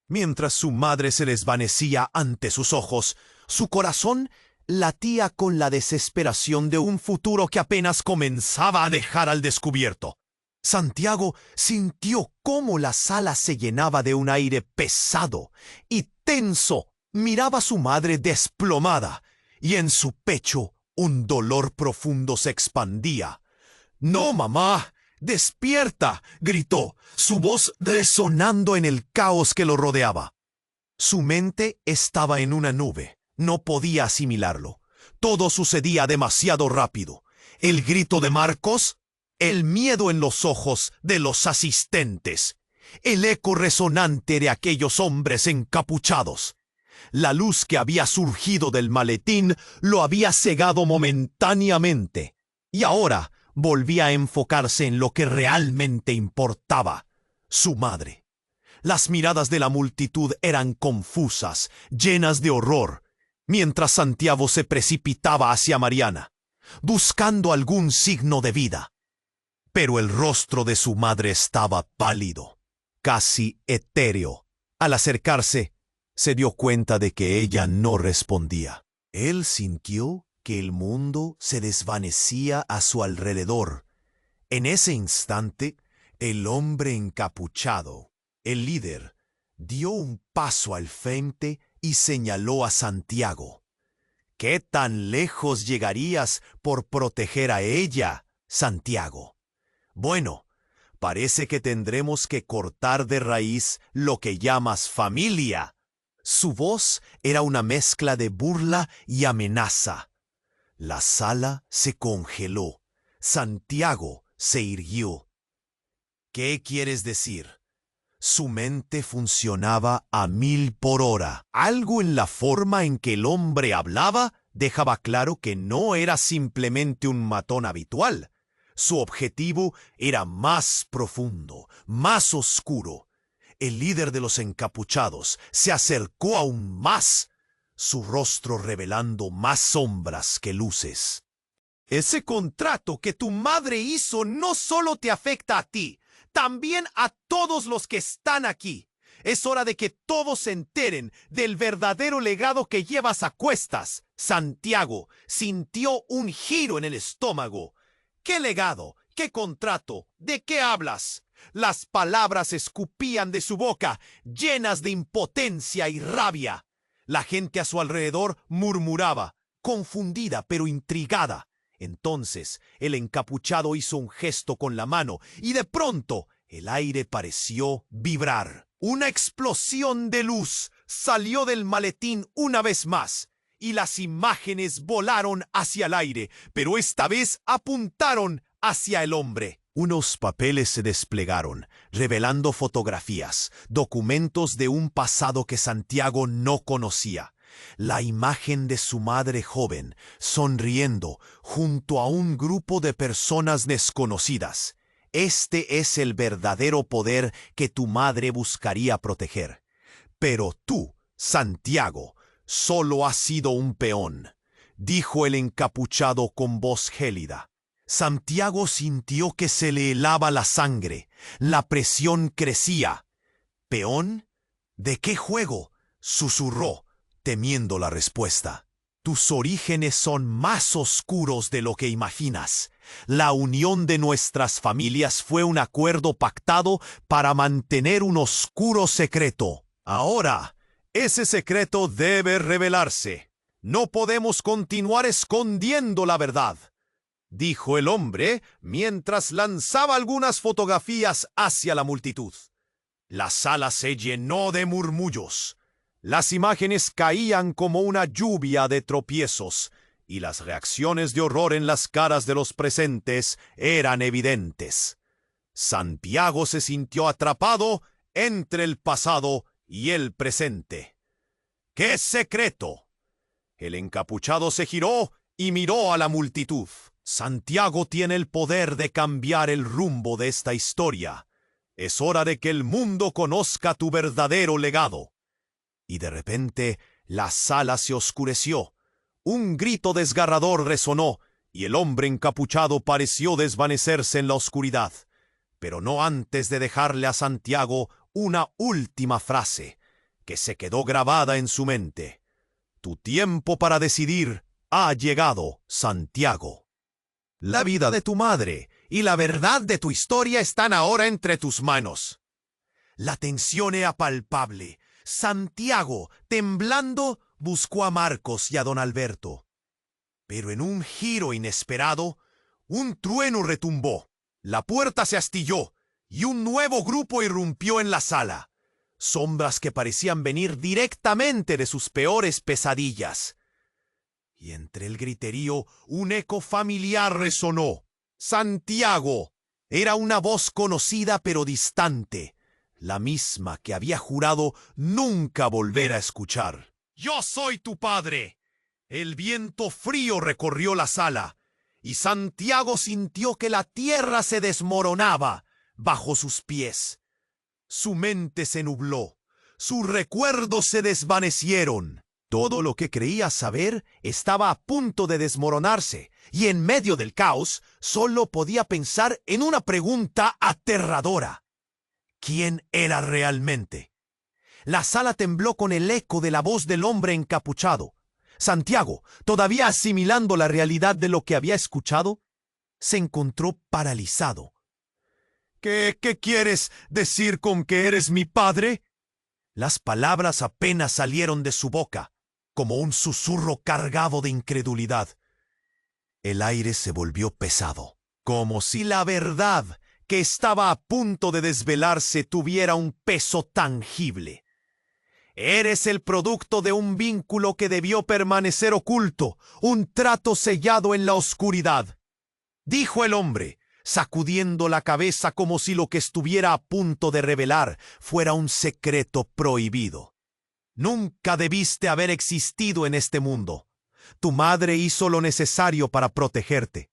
Mientras su madre se desvanecía ante sus ojos, su corazón latía con la desesperación de un futuro que apenas comenzaba a dejar al descubierto. Santiago sintió cómo la sala se llenaba de un aire pesado y tenso. Miraba a su madre desplomada, y en su pecho un dolor profundo se expandía. «¡No, mamá! ¡Despierta!», gritó, su voz resonando en el caos que lo rodeaba. Su mente estaba en una nube. No podía asimilarlo. Todo sucedía demasiado rápido. El grito de Marcos, el miedo en los ojos de los asistentes, el eco resonante de aquellos hombres encapuchados. La luz que había surgido del maletín lo había cegado momentáneamente, y ahora volvía a enfocarse en lo que realmente importaba: su madre. Las miradas de la multitud eran confusas, llenas de horror, mientras Santiago se precipitaba hacia Mariana, buscando algún signo de vida. Pero el rostro de su madre estaba pálido, casi etéreo. Al acercarse, se dio cuenta de que ella no respondía. Él sintió que el mundo se desvanecía a su alrededor. En ese instante, el hombre encapuchado, el líder, dio un paso al frente y señaló a Santiago. ¿Qué tan lejos llegarías por proteger a ella, Santiago? Bueno, parece que tendremos que cortar de raíz lo que llamas familia. Su voz era una mezcla de burla y amenaza. La sala se congeló. Santiago se irguió. ¿Qué quieres decir? Su mente funcionaba a 1000 por hora. Algo en la forma en que el hombre hablaba dejaba claro que no era simplemente un matón habitual. Su objetivo era más profundo, más oscuro. El líder de los encapuchados se acercó aún más, su rostro revelando más sombras que luces. Ese contrato que tu madre hizo no solo te afecta a ti, también a todos los que están aquí. Es hora de que todos se enteren del verdadero legado que llevas a cuestas. Santiago sintió un giro en el estómago. ¿Qué legado? ¿Qué contrato? ¿De qué hablas? Las palabras escupían de su boca, llenas de impotencia y rabia. La gente a su alrededor murmuraba, confundida pero intrigada. Entonces el encapuchado hizo un gesto con la mano y de pronto el aire pareció vibrar. Una explosión de luz salió del maletín una vez más y las imágenes volaron hacia el aire, pero esta vez apuntaron hacia el hombre. Unos papeles se desplegaron, revelando fotografías, documentos de un pasado que Santiago no conocía. La imagen de su madre joven, sonriendo, junto a un grupo de personas desconocidas. Este es el verdadero poder que tu madre buscaría proteger. Pero tú, Santiago, solo has sido un peón, dijo el encapuchado con voz gélida. Santiago sintió que se le helaba la sangre. La presión crecía. ¿Peón? ¿De qué juego?, susurró, temiendo la respuesta. Tus orígenes son más oscuros de lo que imaginas. La unión de nuestras familias fue un acuerdo pactado para mantener un oscuro secreto. Ahora, ese secreto debe revelarse. No podemos continuar escondiendo la verdad, dijo el hombre mientras lanzaba algunas fotografías hacia la multitud. La sala se llenó de murmullos. Las imágenes caían como una lluvia de tropiezos, y las reacciones de horror en las caras de los presentes eran evidentes. Santiago se sintió atrapado entre el pasado y el presente. ¡Qué secreto! El encapuchado se giró y miró a la multitud. Santiago tiene el poder de cambiar el rumbo de esta historia. Es hora de que el mundo conozca tu verdadero legado. Y de repente, la sala se oscureció. Un grito desgarrador resonó, y el hombre encapuchado pareció desvanecerse en la oscuridad. Pero no antes de dejarle a Santiago una última frase, que se quedó grabada en su mente. Tu tiempo para decidir ha llegado, Santiago. La vida de tu madre y la verdad de tu historia están ahora entre tus manos. La tensión era palpable. Santiago, temblando, buscó a Marcos y a don Alberto. Pero en un giro inesperado, un trueno retumbó, la puerta se astilló y un nuevo grupo irrumpió en la sala. Sombras que parecían venir directamente de sus peores pesadillas. Y entre el griterío, un eco familiar resonó. ¡Santiago! Era una voz conocida pero distante, la misma que había jurado nunca volver a escuchar. ¡Yo soy tu padre! El viento frío recorrió la sala, y Santiago sintió que la tierra se desmoronaba bajo sus pies. Su mente se nubló, sus recuerdos se desvanecieron. Todo lo que creía saber estaba a punto de desmoronarse, y en medio del caos solo podía pensar en una pregunta aterradora. ¿Quién era realmente? La sala tembló con el eco de la voz del hombre encapuchado. Santiago, todavía asimilando la realidad de lo que había escuchado, se encontró paralizado. ¿Qué quieres decir con que eres mi padre? Las palabras apenas salieron de su boca, como un susurro cargado de incredulidad. El aire se volvió pesado, como si la verdad que estaba a punto de desvelarse tuviera un peso tangible. Eres el producto de un vínculo que debió permanecer oculto, un trato sellado en la oscuridad, dijo el hombre, sacudiendo la cabeza como si lo que estuviera a punto de revelar fuera un secreto prohibido. Nunca debiste haber existido en este mundo. Tu madre hizo lo necesario para protegerte,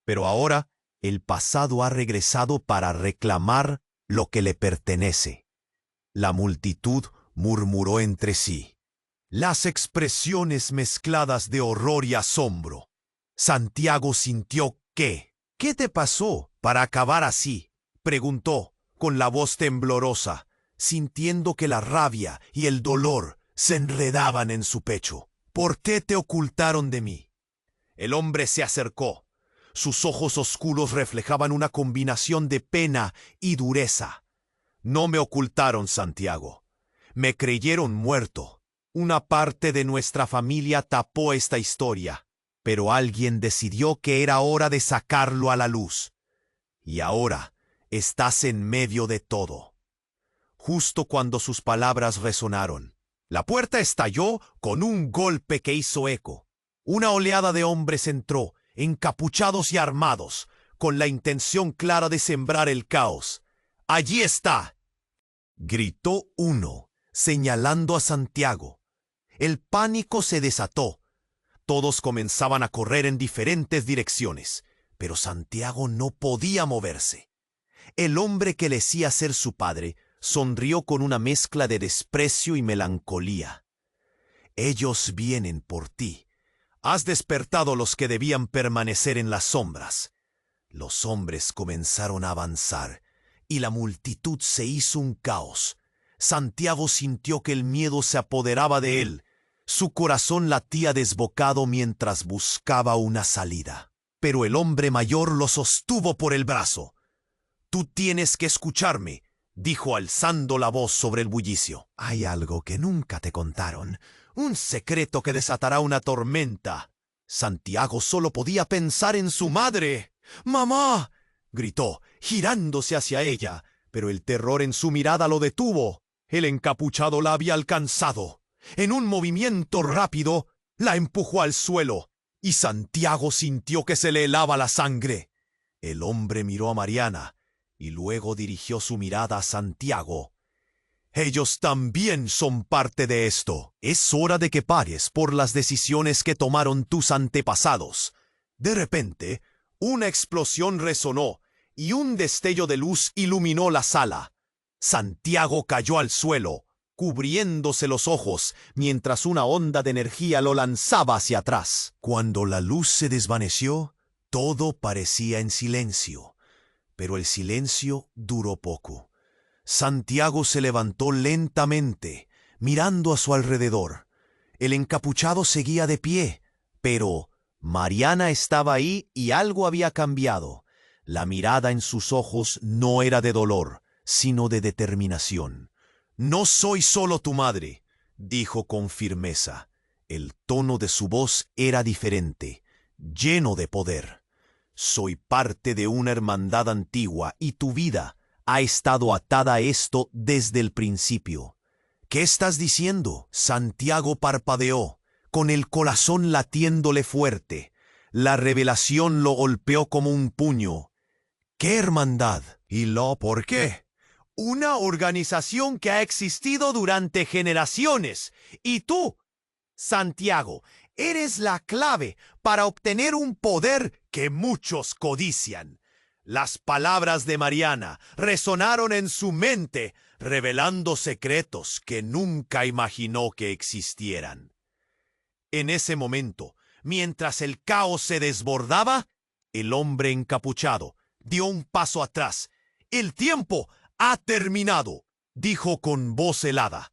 pero ahora el pasado ha regresado para reclamar lo que le pertenece. La multitud murmuró entre sí. Las expresiones mezcladas de horror y asombro. Santiago sintió que... ¿Qué te pasó para acabar así?, preguntó con la voz temblorosa, sintiendo que la rabia y el dolor se enredaban en su pecho. ¿Por qué te ocultaron de mí? El hombre se acercó. Sus ojos oscuros reflejaban una combinación de pena y dureza. No me ocultaron, Santiago. Me creyeron muerto. Una parte de nuestra familia tapó esta historia, pero alguien decidió que era hora de sacarlo a la luz. Y ahora estás en medio de todo. Justo cuando sus palabras resonaron, la puerta estalló con un golpe que hizo eco. Una oleada de hombres entró, encapuchados y armados, con la intención clara de sembrar el caos. «¡Allí está!», gritó uno, señalando a Santiago. El pánico se desató. Todos comenzaban a correr en diferentes direcciones, pero Santiago no podía moverse. El hombre que le decía ser su padre sonrió con una mezcla de desprecio y melancolía. «Ellos vienen por ti. Has despertado a los que debían permanecer en las sombras». Los hombres comenzaron a avanzar, y la multitud se hizo un caos. Santiago sintió que el miedo se apoderaba de él. Su corazón latía desbocado mientras buscaba una salida. pero el hombre mayor lo sostuvo por el brazo. «Tú tienes que escucharme», dijo alzando la voz sobre el bullicio. «Hay algo que nunca te contaron, un secreto que desatará una tormenta». Santiago solo podía pensar en su madre. «¡Mamá!», gritó, girándose hacia ella, pero el terror en su mirada lo detuvo. El encapuchado la había alcanzado. En un movimiento rápido, la empujó al suelo, y Santiago sintió que se le helaba la sangre. El hombre miró a Mariana, y luego dirigió su mirada a Santiago. «Ellos también son parte de esto. Es hora de que pares por las decisiones que tomaron tus antepasados». De repente, una explosión resonó, y un destello de luz iluminó la sala. Santiago cayó al suelo, cubriéndose los ojos, mientras una onda de energía lo lanzaba hacia atrás. Cuando la luz se desvaneció, todo parecía en silencio. Pero el silencio duró poco. Santiago se levantó lentamente, mirando a su alrededor. El encapuchado seguía de pie, pero Mariana estaba ahí y algo había cambiado. La mirada en sus ojos no era de dolor, sino de determinación. «No soy solo tu madre», dijo con firmeza. El tono de su voz era diferente, lleno de poder. «Soy parte de una hermandad antigua y tu vida ha estado atada a esto desde el principio». «¿Qué estás diciendo?». Santiago parpadeó, con el corazón latiéndole fuerte. La revelación lo golpeó como un puño. «¿Qué hermandad? ¿Y por qué?». «Una organización que ha existido durante generaciones. Y tú, Santiago, eres la clave para obtener un poder que muchos codician». Las palabras de Mariana resonaron en su mente, revelando secretos que nunca imaginó que existieran. En ese momento, mientras el caos se desbordaba, el hombre encapuchado dio un paso atrás. «El tiempo ha terminado», dijo con voz helada.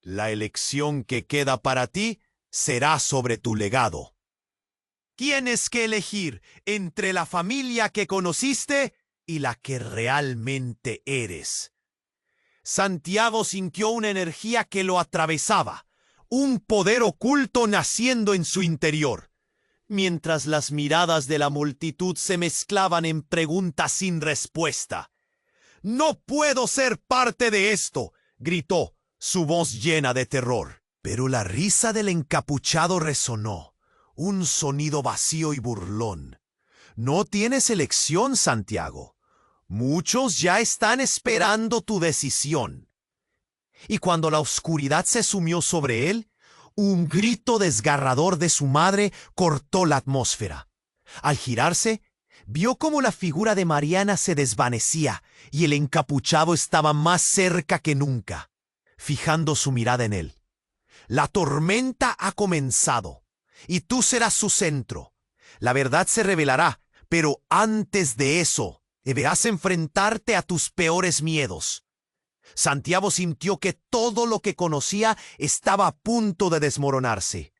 «La elección que queda para ti será sobre tu legado. Tienes que elegir entre la familia que conociste y la que realmente eres». Santiago sintió una energía que lo atravesaba, un poder oculto naciendo en su interior. Mientras las miradas de la multitud se mezclaban en preguntas sin respuesta. «No puedo ser parte de esto», gritó, su voz llena de terror. Pero la risa del encapuchado resonó, un sonido vacío y burlón. «No tienes elección, Santiago. Muchos ya están esperando tu decisión». Y cuando la oscuridad se sumió sobre él, un grito desgarrador de su madre cortó la atmósfera. Al girarse, vio cómo la figura de Mariana se desvanecía y el encapuchado estaba más cerca que nunca, fijando su mirada en él. «La tormenta ha comenzado, y tú serás su centro. La verdad se revelará, pero antes de eso, deberás enfrentarte a tus peores miedos». Santiago sintió que todo lo que conocía estaba a punto de desmoronarse.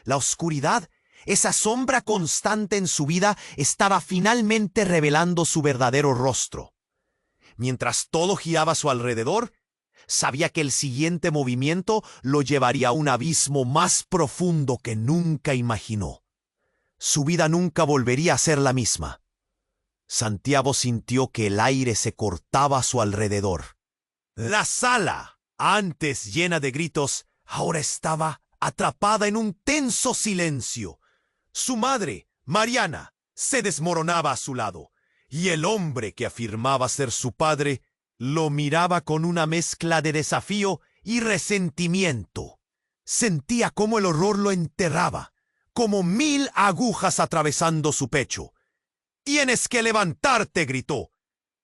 La oscuridad, esa sombra constante en su vida, estaba finalmente revelando su verdadero rostro. Mientras todo giraba a su alrededor, sabía que el siguiente movimiento lo llevaría a un abismo más profundo que nunca imaginó. Su vida nunca volvería a ser la misma. Santiago sintió que el aire se cortaba a su alrededor. La sala, antes llena de gritos, ahora estaba atrapada en un tenso silencio. Su madre, Mariana, se desmoronaba a su lado, y el hombre que afirmaba ser su padre lo miraba con una mezcla de desafío y resentimiento. Sentía cómo el horror lo enterraba, como 1000 agujas atravesando su pecho. «Tienes que levantarte», gritó,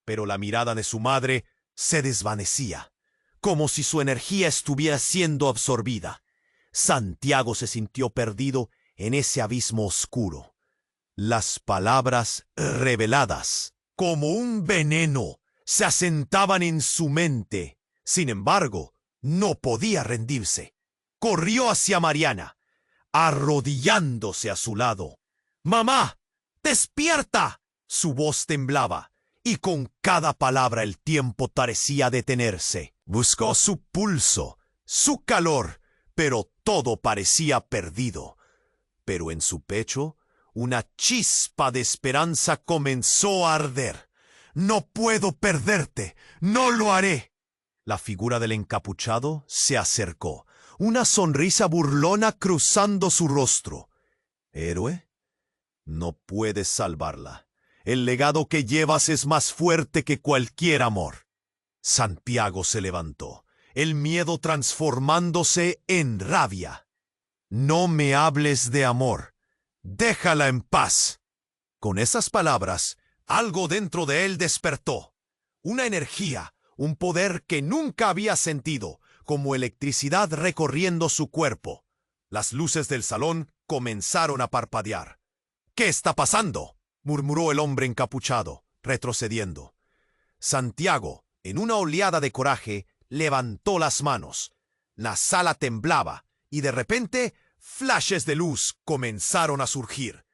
pero la mirada de su madre se desvanecía, como si su energía estuviera siendo absorbida. Santiago se sintió perdido en ese abismo oscuro. Las palabras reveladas, como un veneno, se asentaban en su mente. Sin embargo, no podía rendirse. Corrió hacia Mariana, arrodillándose a su lado. «Mamá, ¡Despierta! Su voz temblaba, y con cada palabra el tiempo parecía detenerse. Buscó su pulso, su calor, pero todo parecía perdido. Pero en su pecho, una chispa de esperanza comenzó a arder. «No puedo perderte, no lo haré». La figura del encapuchado se acercó, una sonrisa burlona cruzando su rostro. «¿Héroe? No puedes salvarla. El legado que llevas es más fuerte que cualquier amor». Santiago se levantó, el miedo transformándose en rabia. «No me hables de amor. Déjala en paz». Con esas palabras, algo dentro de él despertó. Una energía, un poder que nunca había sentido, como electricidad recorriendo su cuerpo. Las luces del salón comenzaron a parpadear. «¿Qué está pasando?», murmuró el hombre encapuchado, retrocediendo. Santiago, en una oleada de coraje, levantó las manos. La sala temblaba, y de repente, flashes de luz comenzaron a surgir.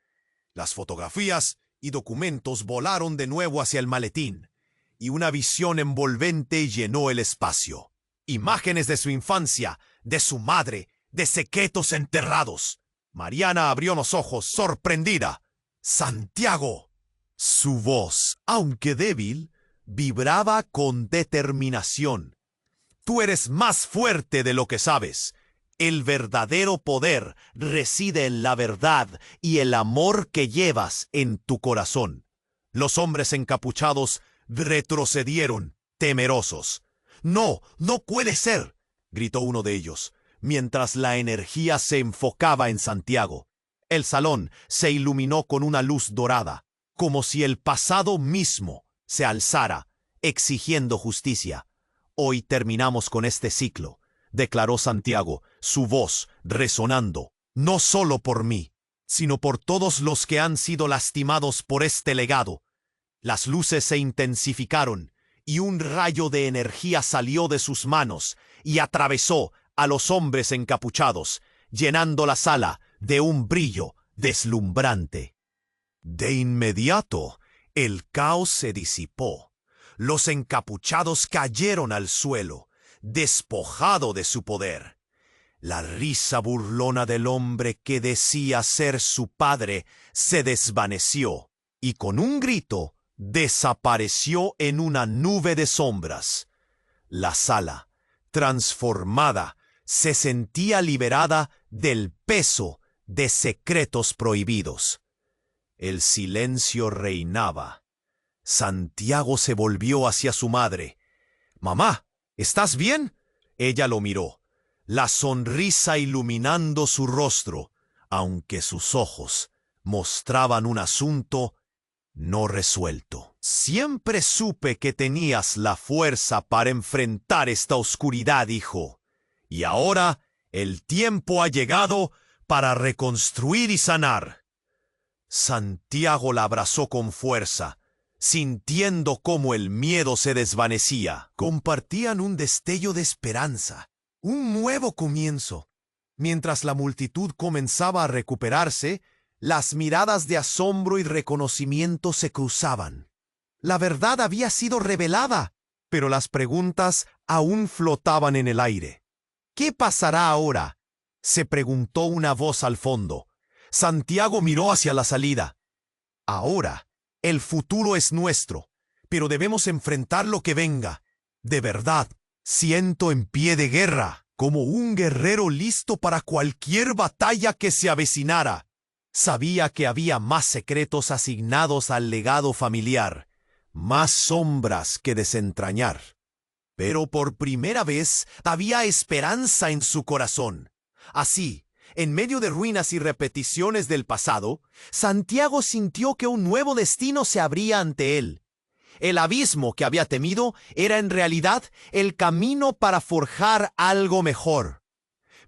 Las fotografías y documentos volaron de nuevo hacia el maletín, y una visión envolvente llenó el espacio. Imágenes de su infancia, de su madre, de secretos enterrados. Mariana abrió los ojos, sorprendida. «¡Santiago!». Su voz, aunque débil, vibraba con determinación. «Tú eres más fuerte de lo que sabes. El verdadero poder reside en la verdad y el amor que llevas en tu corazón». Los hombres encapuchados retrocedieron, temerosos. «¡No, no puede ser!», gritó uno de ellos, mientras la energía se enfocaba en Santiago. El salón se iluminó con una luz dorada, como si el pasado mismo se alzara, exigiendo justicia. «Hoy terminamos con este ciclo», declaró Santiago, su voz resonando, «no solo por mí, sino por todos los que han sido lastimados por este legado». Las luces se intensificaron, y un rayo de energía salió de sus manos y atravesó a los hombres encapuchados, llenando la sala de un brillo deslumbrante. De inmediato, el caos se disipó. Los encapuchados cayeron al suelo, despojado de su poder. La risa burlona del hombre que decía ser su padre se desvaneció, y con un grito desapareció en una nube de sombras. La sala, transformada, se sentía liberada del peso de secretos prohibidos. El silencio reinaba. Santiago se volvió hacia su madre. «Mamá, ¿estás bien?». Ella lo miró, la sonrisa iluminando su rostro, aunque sus ojos mostraban un asunto no resuelto. «Siempre supe que tenías la fuerza para enfrentar esta oscuridad, hijo. Y ahora el tiempo ha llegado para reconstruir y sanar». Santiago la abrazó con fuerza, sintiendo cómo el miedo se desvanecía. Compartían un destello de esperanza, un nuevo comienzo. Mientras la multitud comenzaba a recuperarse, las miradas de asombro y reconocimiento se cruzaban. La verdad había sido revelada, pero las preguntas aún flotaban en el aire. «¿Qué pasará ahora?», se preguntó una voz al fondo. Santiago miró hacia la salida. «Ahora, el futuro es nuestro, pero debemos enfrentar lo que venga. De verdad, siento en pie de guerra, como un guerrero listo para cualquier batalla que se avecinara». Sabía que había más secretos asignados al legado familiar, más sombras que desentrañar. Pero por primera vez había esperanza en su corazón. Así, en medio de ruinas y repeticiones del pasado, Santiago sintió que un nuevo destino se abría ante él. El abismo que había temido era en realidad el camino para forjar algo mejor.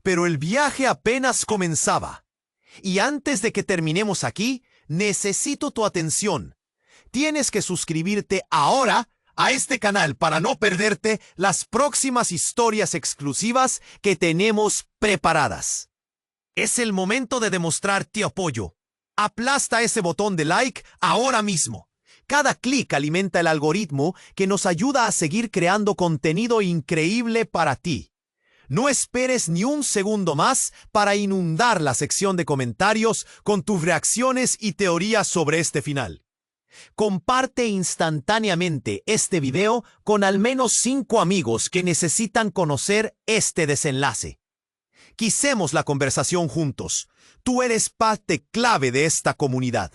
Pero el viaje apenas comenzaba. Y antes de que terminemos aquí, necesito tu atención. Tienes que suscribirte ahora a este canal para no perderte las próximas historias exclusivas que tenemos preparadas. Es el momento de demostrar tu apoyo. Aplasta ese botón de like ahora mismo. Cada clic alimenta el algoritmo que nos ayuda a seguir creando contenido increíble para ti. No esperes ni un segundo más para inundar la sección de comentarios con tus reacciones y teorías sobre este final. Comparte instantáneamente este video con al menos 5 amigos que necesitan conocer este desenlace. Quisemos la conversación juntos. Tú eres parte clave de esta comunidad.